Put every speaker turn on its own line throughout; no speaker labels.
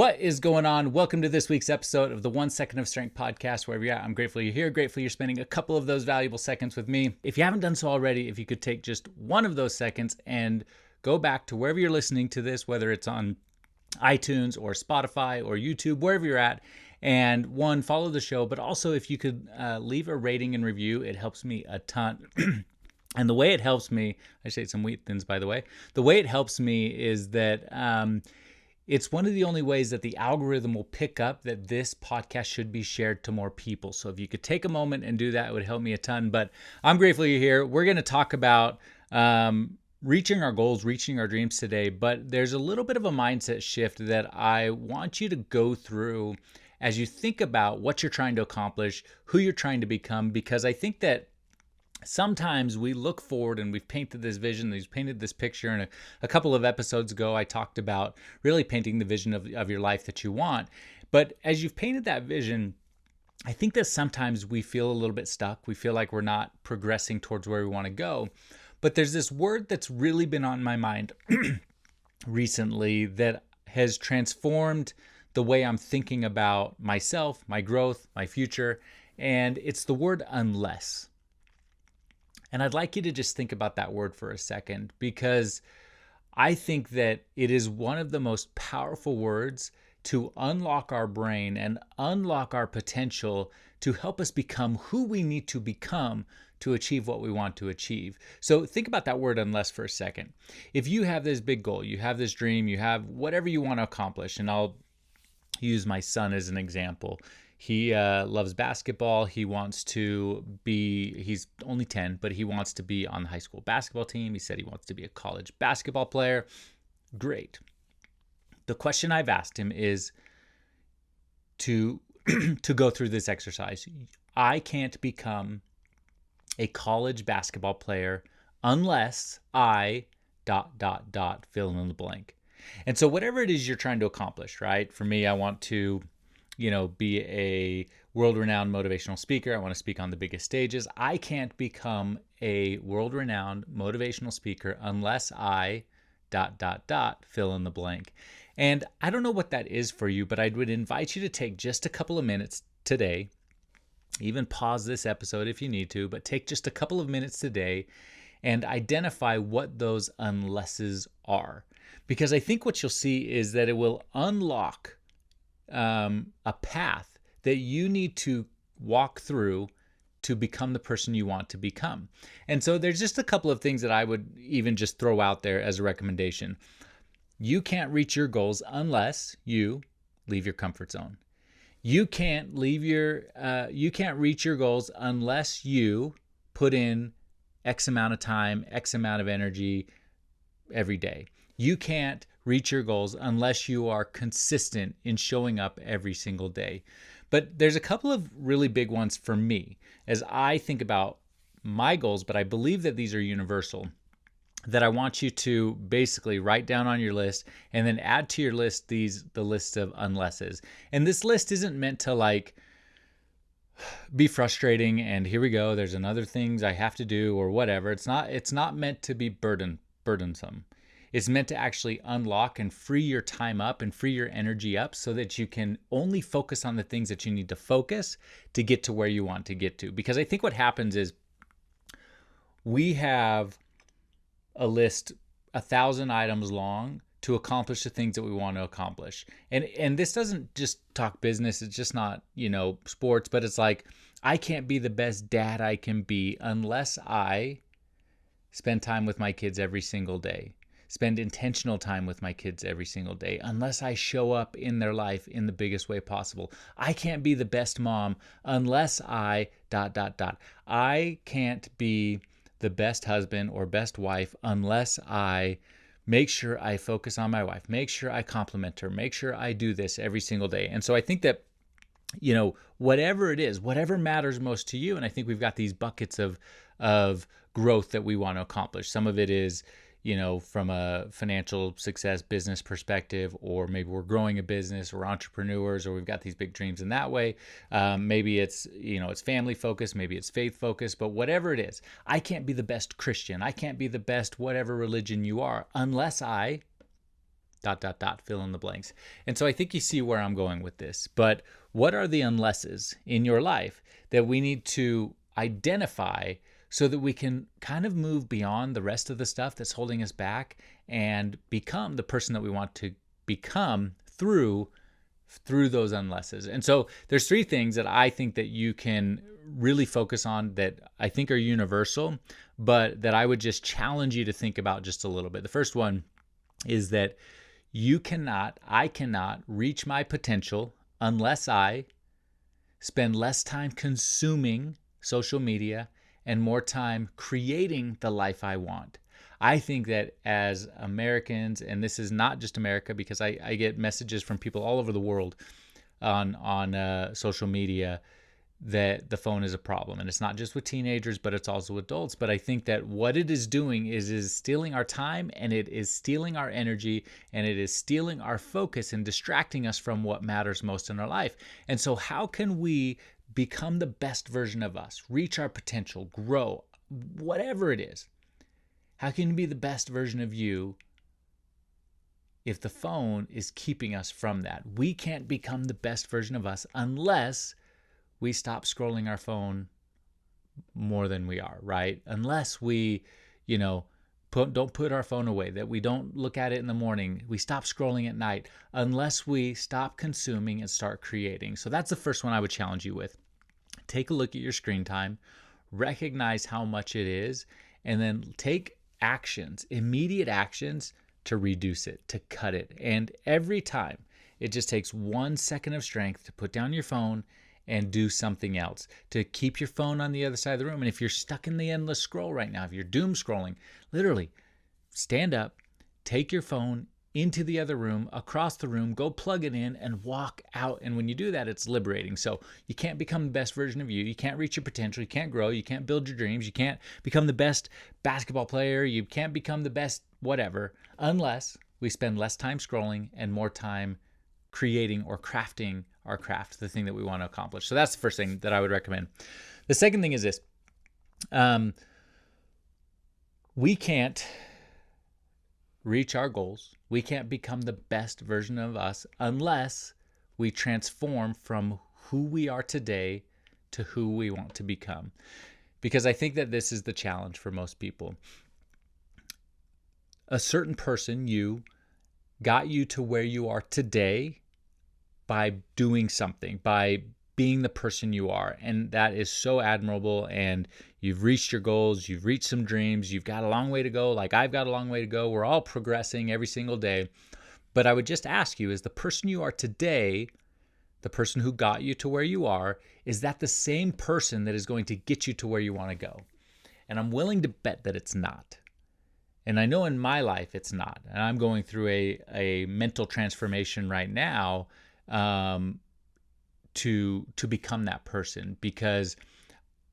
What is going on? Welcome to this week's episode of the 1 Second of Strength podcast. Wherever you're at, I'm grateful you're here. Grateful you're spending a couple of those valuable seconds with me. If you haven't done so already, if you could take just one of those seconds and go back to wherever you're listening to this, whether it's on iTunes or Spotify or YouTube, wherever you're at, and one, follow the show, but also if you could leave a rating and review, it helps me a ton. And the way it helps me, I say some wheat thins, by the way, the way it helps me is that it's one of the only ways that the algorithm will pick up that this podcast should be shared to more people. So if you could take a moment and do that, it would help me a ton. But I'm grateful you're here. We're going to talk about reaching our goals, reaching our dreams today. But there's a little bit of a mindset shift that I want you to go through as you think about what you're trying to accomplish, who you're trying to become, because I think that sometimes we look forward and we've painted this vision, we've painted this picture. And a couple of episodes ago, I talked about really painting the vision of your life that you want. But as you've painted that vision, I think that sometimes we feel a little bit stuck. We feel like we're not progressing towards where we want to go. But there's this word that's really been on my mind recently that has transformed the way I'm thinking about myself, my growth, my future. And it's the word unless. And I'd like you to just think about that word for a second, because I think that it is one of the most powerful words to unlock our brain and unlock our potential to help us become who we need to become to achieve what we want to achieve. So think about that word unless for a second. If you have this big goal, you have this dream, you have whatever you want to accomplish, and I'll use my son as an example. He loves basketball. He wants to be, he's only 10, but he wants to be on the high school basketball team. He said he wants to be a college basketball player. Great. The question I've asked him is to go through this exercise. I can't become a college basketball player unless I ... fill in the blank. And so whatever it is you're trying to accomplish, right? For me, I want to be a world-renowned motivational speaker. I want to speak on the biggest stages. I can't become a world-renowned motivational speaker unless I ... fill in the blank. And I don't know what that is for you, but I would invite you to take just a couple of minutes today, even pause this episode if you need to, but take just a couple of minutes today and identify what those unlesses are. Because I think what you'll see is that it will unlock a path that you need to walk through to become the person you want to become. And so there's just a couple of things that I would even just throw out there as a recommendation. You can't reach your goals unless you leave your comfort zone. You can't reach your goals unless you put in X amount of time, X amount of energy every day. You can't reach your goals unless you are consistent in showing up every single day. But there's a couple of really big ones for me as I think about my goals, but I believe that these are universal, that I want you to basically write down on your list and then add to your list the list of unlesses. And this list isn't meant to be frustrating and here we go, there's another things I have to do or whatever. It's not meant to be burdensome. It's meant to actually unlock and free your time up and free your energy up so that you can only focus on the things that you need to focus to get to where you want to get to. Because I think what happens is we have a list 1,000 items long to accomplish the things that we want to accomplish. And this doesn't just talk business. It's just not, sports, but it's like, I can't be the best dad I can be unless I spend time with my kids every single day. Spend intentional time with my kids every single day, unless I show up in their life in the biggest way possible. I can't be the best mom unless I ... I can't be the best husband or best wife unless I make sure I focus on my wife, make sure I compliment her, make sure I do this every single day. And so I think that, whatever it is, whatever matters most to you, and I think we've got these buckets of growth that we want to accomplish. Some of it is, from a financial success business perspective, or maybe we're growing a business or entrepreneurs, or we've got these big dreams in that way. Maybe it's, it's family focused, maybe it's faith focused, but whatever it is, I can't be the best Christian. I can't be the best whatever religion you are unless I fill in the blanks. And so I think you see where I'm going with this. But what are the unlesses in your life that we need to identify so that we can kind of move beyond the rest of the stuff that's holding us back and become the person that we want to become through those unlesses? And so there's three things that I think that you can really focus on that I think are universal, but that I would just challenge you to think about just a little bit. The first one is that I cannot reach my potential unless I spend less time consuming social media and more time creating the life I want. I think that as Americans, and this is not just America, because I get messages from people all over the world on social media that the phone is a problem. And it's not just with teenagers, but it's also adults. But I think that what it is doing is stealing our time, and it is stealing our energy, and it is stealing our focus and distracting us from what matters most in our life. And so how can we become the best version of us, reach our potential, grow, whatever it is? How can you be the best version of you if the phone is keeping us from that? We can't become the best version of us unless we stop scrolling our phone more than we are, right? Unless we, don't put our phone away, that we don't look at it in the morning, we stop scrolling at night, unless we stop consuming and start creating. So that's the first one I would challenge you with. Take a look at your screen time, recognize how much it is, and then take actions, immediate actions to reduce it, to cut it. And every time, it just takes 1 second of strength to put down your phone and do something else, to keep your phone on the other side of the room. And if you're stuck in the endless scroll right now, if you're doom scrolling, literally stand up, take your phone into the other room, across the room, go plug it in and walk out. And when you do that, it's liberating. So you can't become the best version of you. You can't reach your potential. You can't grow. You can't build your dreams. You can't become the best basketball player. You can't become the best whatever unless we spend less time scrolling and more time creating or crafting our craft, the thing that we want to accomplish. So that's the first thing that I would recommend. The second thing is this. We can't reach our goals. We can't become the best version of us unless we transform from who we are today to who we want to become. Because I think that this is the challenge for most people. A certain person, got you to where you are today by doing something, by being the person you are. And that is so admirable. And you've reached your goals, you've reached some dreams, you've got a long way to go. Like I've got a long way to go. We're all progressing every single day. But I would just ask you, is the person you are today, the person who got you to where you are, is that the same person that is going to get you to where you want to go? And I'm willing to bet that it's not. And I know in my life it's not. And I'm going through a mental transformation right now to become that person, because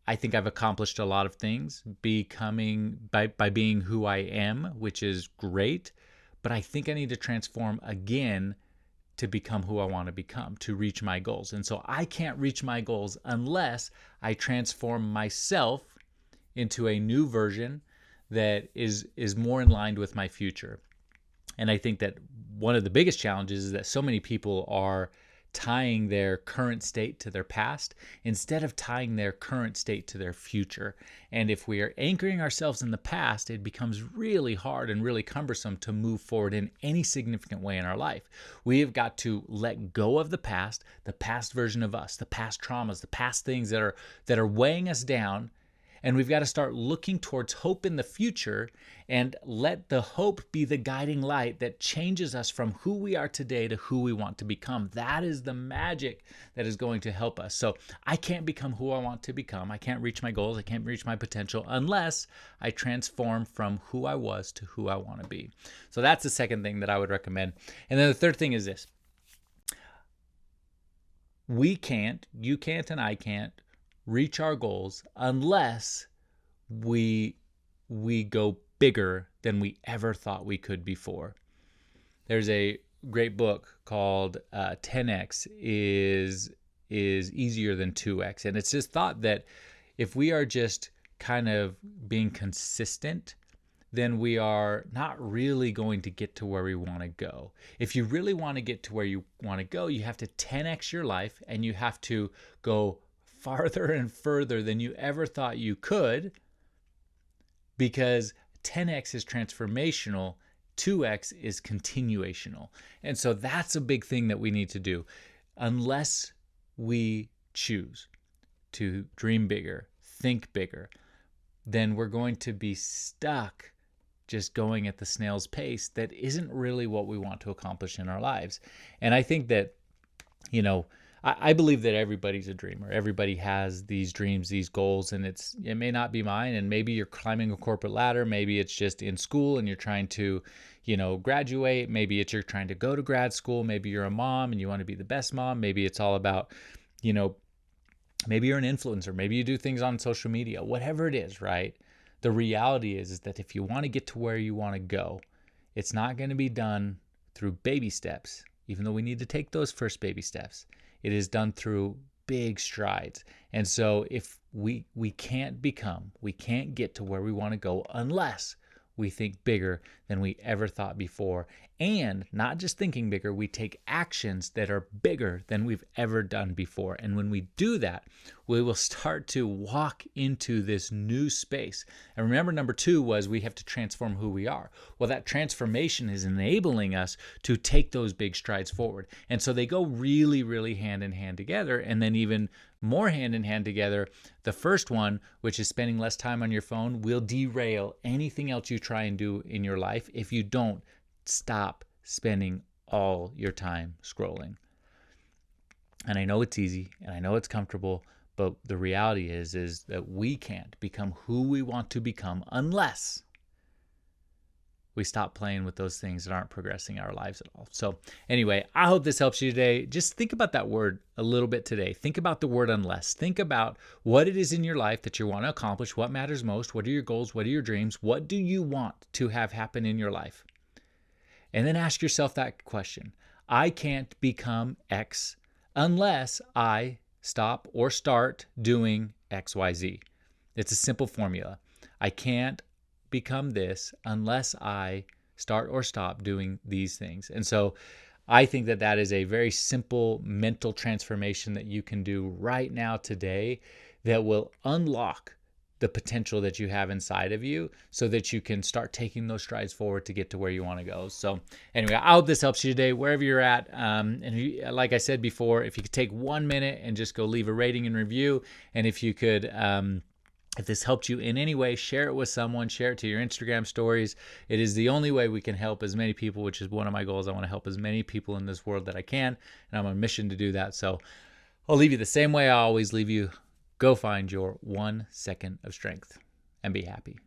I think I've accomplished a lot of things by being who I am, which is great. But I think I need to transform again to become who I want to become, to reach my goals. And so I can't reach my goals unless I transform myself into a new version that is more in line with my future. And I think that one of the biggest challenges is that so many people are tying their current state to their past instead of tying their current state to their future. And if we are anchoring ourselves in the past, it becomes really hard and really cumbersome to move forward in any significant way in our life. We have got to let go of the past version of us, the past traumas, the past things that are weighing us down. And we've got to start looking towards hope in the future and let the hope be the guiding light that changes us from who we are today to who we want to become. That is the magic that is going to help us. So I can't become who I want to become. I can't reach my goals. I can't reach my potential unless I transform from who I was to who I want to be. So that's the second thing that I would recommend. And then the third thing is this. You can't, and I can't reach our goals unless we go bigger than we ever thought we could before. There's a great book called 10x is easier than 2x. And it's just thought that if we are just kind of being consistent then we are not really going to get to where we want to go. If you really want to get to where you want to go, you have to 10x your life, and you have to go farther and further than you ever thought you could, because 10x is transformational, 2x is continuational. And so that's a big thing that we need to do. Unless we choose to dream bigger, think bigger, then we're going to be stuck just going at the snail's pace that isn't really what we want to accomplish in our lives. And I think that, I believe that everybody's a dreamer. Everybody has these dreams, these goals, and it may not be mine. And maybe you're climbing a corporate ladder. Maybe it's just in school and you're trying to, graduate. Maybe it's you're trying to go to grad school. Maybe you're a mom and you want to be the best mom. Maybe it's all about, maybe you're an influencer. Maybe you do things on social media. Whatever it is, right? The reality is that if you want to get to where you want to go, it's not going to be done through baby steps, even though we need to take those first baby steps. It is done through big strides. And so if we can't get to where we want to go unless we think bigger than we ever thought before. And not just thinking bigger, we take actions that are bigger than we've ever done before. And when we do that, we will start to walk into this new space. And remember, number 2 was we have to transform who we are. Well, that transformation is enabling us to take those big strides forward. And so they go really, really hand in hand together. And then even more hand in hand together, the first one, which is spending less time on your phone, will derail anything else you try and do in your life if you don't stop spending all your time scrolling. And I know it's easy and I know it's comfortable, but the reality is that we can't become who we want to become unless we stop playing with those things that aren't progressing our lives at all. So anyway, I hope this helps you today. Just think about that word a little bit today. Think about the word unless. Think about what it is in your life that you want to accomplish, what matters most, what are your goals, what are your dreams, what do you want to have happen in your life? And then ask yourself that question. I can't become X unless I stop or start doing XYZ. It's a simple formula. I can't become this unless I start or stop doing these things. And so I think that is a very simple mental transformation that you can do right now today that will unlock the potential that you have inside of you so that you can start taking those strides forward to get to where you want to go. So anyway, I hope this helps you today, wherever you're at. And like I said before, if you could take 1 minute and just go leave a rating and review, and if you could, if this helped you in any way, share it with someone, share it to your Instagram stories. It is the only way we can help as many people, which is one of my goals. I want to help as many people in this world that I can, and I'm on a mission to do that. So I'll leave you the same way I always leave you. Go find your 1 second of strength and be happy.